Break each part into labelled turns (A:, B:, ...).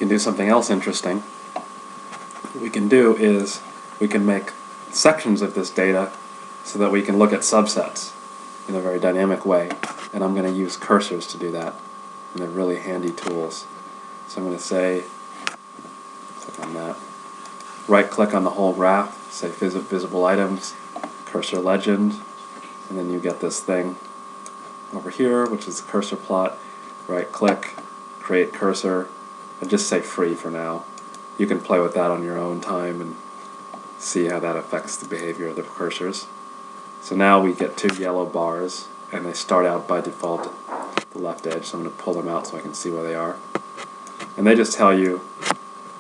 A: can do something else interesting. What we can do is we can make sections of this data so that we can look at subsets in a very dynamic way. And I'm going to use cursors to do that. And they're really handy tools. So I'm going to say, click on that. Right click on the whole graph, say visible items, cursor legend, and then you get this thing over here, which is the cursor plot. Right click, create cursor, and just say free for now. You can play with that on your own time and see how that affects the behavior of the cursors. So now we get two yellow bars, and they start out by default at the left edge, so I'm going to pull them out so I can see where they are. And they just tell you,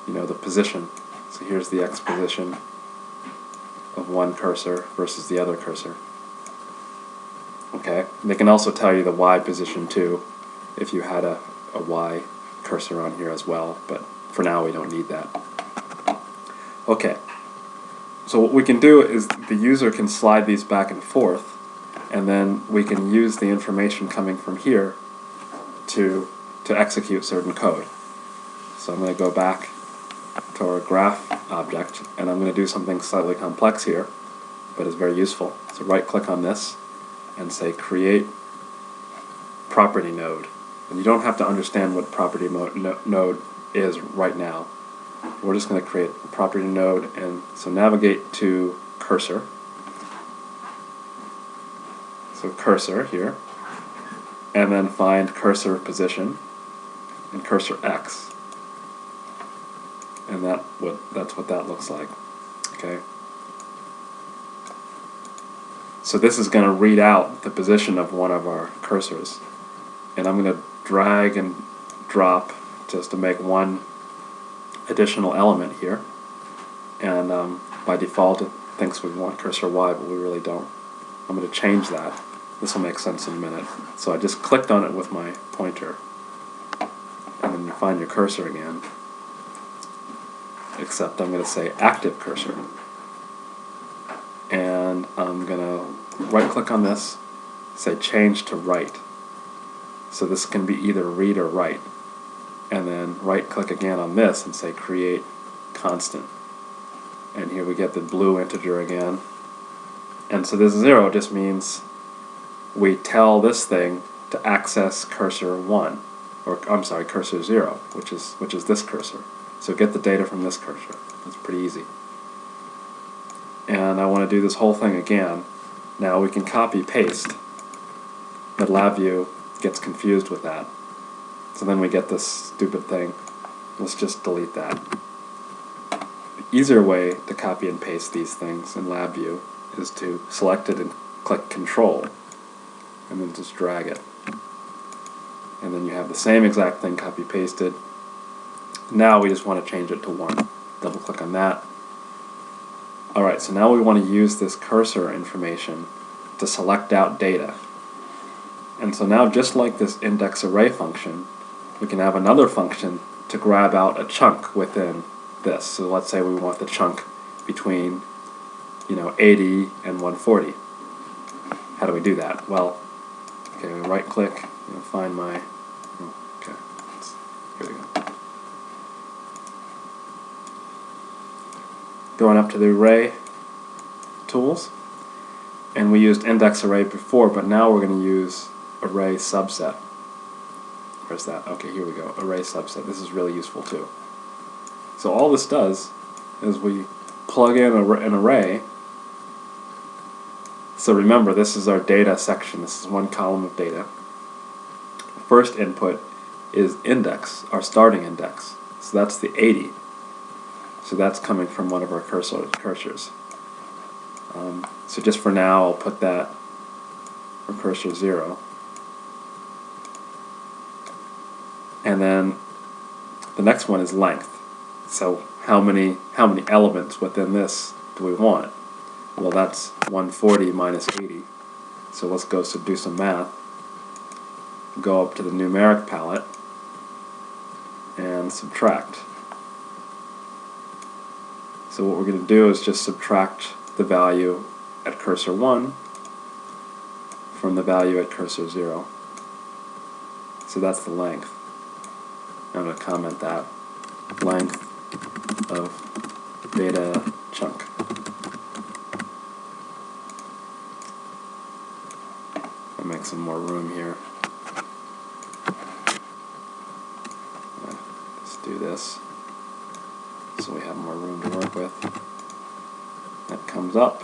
A: the position. So here's the X position of one cursor versus the other cursor. Okay, and they can also tell you the Y position too, if you had a Y cursor on here as well, but for now we don't need that. Okay, so what we can do is the user can slide these back and forth, and then we can use the information coming from here to execute certain code. So I'm going to go back to our graph object, and I'm going to do something slightly complex here, but it's very useful. So right click on this and say create property node. And you don't have to understand what property node is right now. We're just going to create a property node, and so navigate to cursor. So cursor here, and then find cursor position and cursor X. And that's what that looks like. Okay. So this is going to read out the position of one of our cursors, and I'm going to drag and drop just to make one additional element here. And by default, it thinks we want cursor Y, but we really don't. I'm going to change that. This will make sense in a minute. So I just clicked on it with my pointer, and then you find your cursor again. Except I'm going to say active cursor, and I'm going to right click on this, say change to right. So this can be either read or write, and then right click again on this and say create constant, and here we get the blue integer again. And so this 0 just means we tell this thing to access cursor 1, or I'm sorry, cursor 0, which is this cursor. So get the data from this cursor. That's pretty easy. And I want to do this whole thing again. Now we can copy paste, but LabView gets confused with that. So then we get this stupid thing. Let's just delete that. The easier way to copy and paste these things in LabView is to select it and click Control, and then just drag it. And then you have the same exact thing copy pasted. Now we just want to change it to 1. Double click on that. Alright, so now we want to use this cursor information to select out data. And so now, just like this index array function, we can have another function to grab out a chunk within this. So let's say we want the chunk between 80 and 140. How do we do that? Well, okay, we right click, find my, okay, here we go. Going up to the array tools, and we used index array before, but now we're going to use array subset. Where's that? Okay, here we go, array subset. This is really useful too. So all this does is we plug in an array. So remember, this is our data section. This is one column of data. First input is index, our starting index. So that's the 80. So that's coming from one of our cursors. So just for now, I'll put that for cursor 0. And then the next one is length. So how many elements within this do we want? Well, that's 140 minus 80. So let's go do some math. Go up to the numeric palette and subtract. So what we're going to do is just subtract the value at cursor 1 from the value at cursor 0. So that's the length. I'm going to comment that. length of data chunk. I'll make some more room here. Let's do this so we have more room to work with. That comes up.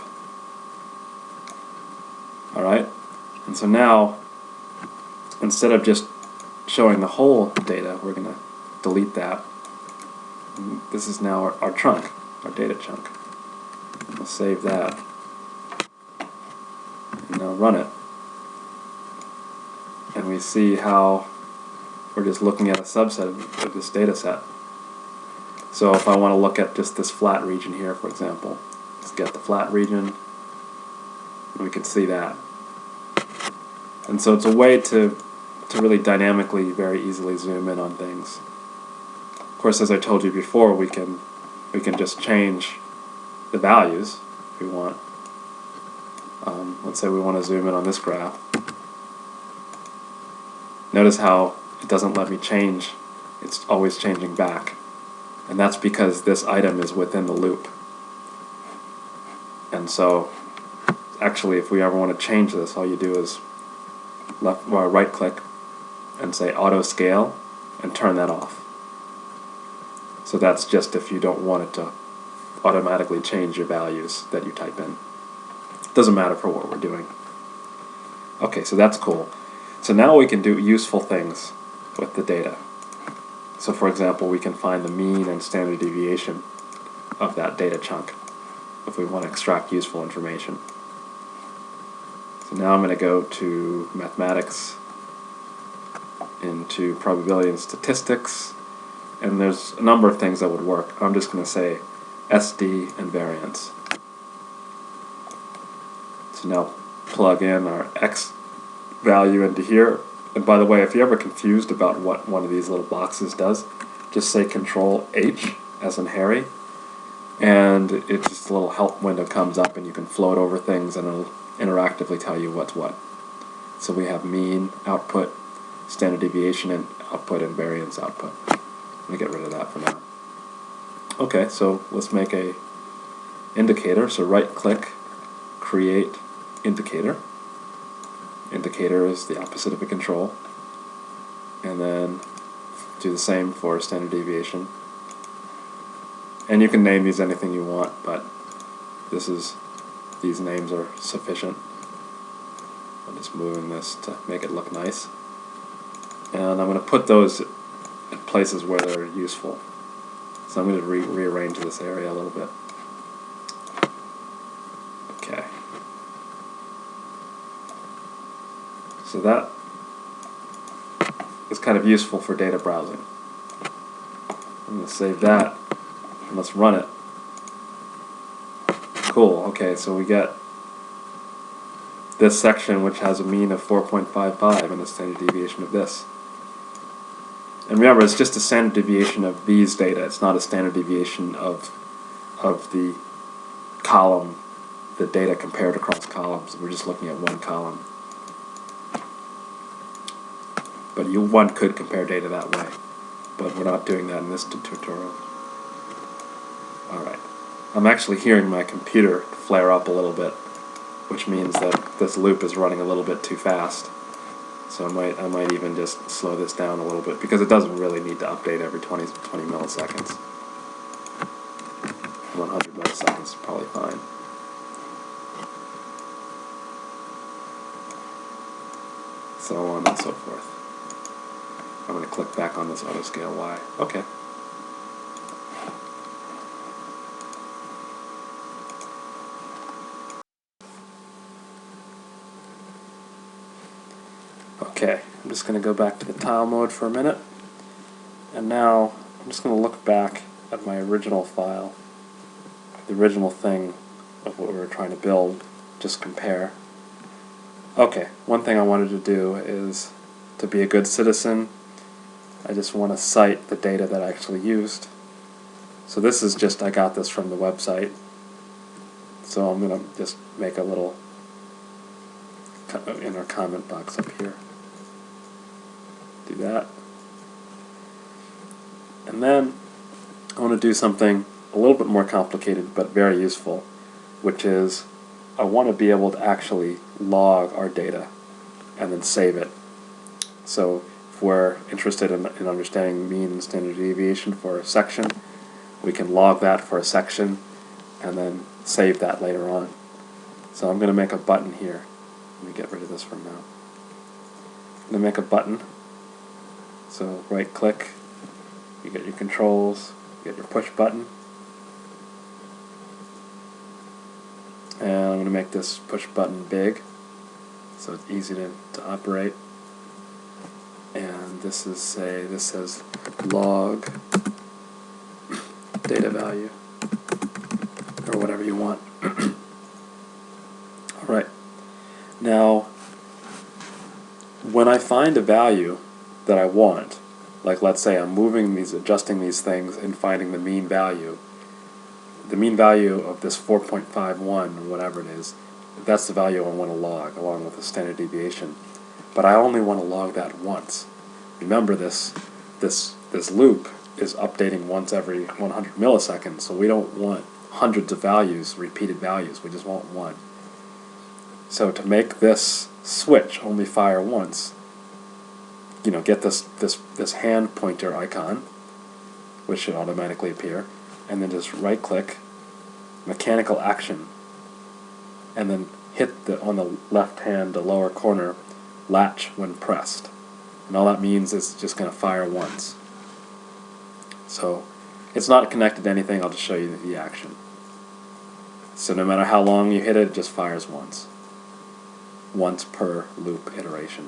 A: Alright, and so now, instead of just showing the whole data, we're going to delete that. And this is now our chunk, our data chunk. We'll save that. And now run it. And we see how we're just looking at a subset of this data set. So if I want to look at just this flat region here, for example, let's get the flat region, and we can see that. And so it's a way to really dynamically, very easily zoom in on things. Of course, as I told you before, we can just change the values if we want. Let's say we want to zoom in on this graph. Notice how it doesn't let me change. It's always changing back. And that's because this item is within the loop. And so, actually, if we ever want to change this, all you do is right click and say auto scale and turn that off. So that's just if you don't want it to automatically change your values that you type in. It doesn't matter for what we're doing. Okay, so that's cool. So now we can do useful things with the data. So for example, we can find the mean and standard deviation of that data chunk if we want to extract useful information. So now I'm going to go to mathematics, into probability and statistics, and there's a number of things that would work. I'm just going to say SD and variance. So now plug in our X value into here. And by the way, if you're ever confused about what one of these little boxes does, just say Control H as in Harry, and it just a little help window comes up and you can float over things and it'll interactively tell you what's what. So we have mean output, standard deviation and output, and variance output. Let me get rid of that for now. Okay, so let's make a indicator. So right click, create indicator. Indicator is the opposite of a control. And then do the same for standard deviation. And you can name these anything you want, but these names are sufficient. I'm just moving this to make it look nice. And I'm going to put those in places where they're useful. So I'm going to rearrange this area a little bit. Okay. So that is kind of useful for data browsing. I'm going to save that and let's run it. Cool. Okay, so we get this section which has a mean of 4.55 and a standard deviation of this. And remember, it's just a standard deviation of these data. It's not a standard deviation of the column, the data compared across columns. We're just looking at one column. But one could compare data that way. But we're not doing that in this tutorial. Alright. I'm actually hearing my computer flare up a little bit, which means that this loop is running a little bit too fast. So I might even just slow this down a little bit, because it doesn't really need to update every 20 milliseconds. 100 milliseconds is probably fine. So on and so forth. I'm going to click back on this auto scale Y. Okay. Okay, I'm just going to go back to the tile mode for a minute, and now I'm just going to look back at my original file, the original thing of what we were trying to build, just compare. Okay, one thing I wanted to do is, to be a good citizen, I just want to cite the data that I actually used. So this is just, I got this from the website, so I'm going to just make a little inner comment box up here. Do that. And then I want to do something a little bit more complicated but very useful, which is I want to be able to actually log our data and then save it. So if we're interested in understanding mean and standard deviation for a section, we can log that for a section and then save that later on. So I'm going to make a button here. Let me get rid of this for now. I'm going to make a button. So right click, you get your controls, you get your push button. And I'm going to make this push button big so it's easy to operate. And this is this says log data value or whatever you want. Alright. Now when I find a value that I want, like let's say I'm adjusting these things and finding the mean value of this 4.51 or whatever it is, that's the value I want to log along with the standard deviation. But I only want to log that once. Remember this loop is updating once every 100 milliseconds, so we don't want hundreds of values, repeated values, we just want one. So to make this switch only fire once, get this hand pointer icon, which should automatically appear, and then just right click, mechanical action, and then hit on the left hand, the lower corner, latch when pressed. And all that means is it's just going to fire once. So it's not connected to anything, I'll just show you the action. So no matter how long you hit it, it just fires once. Once per loop iteration.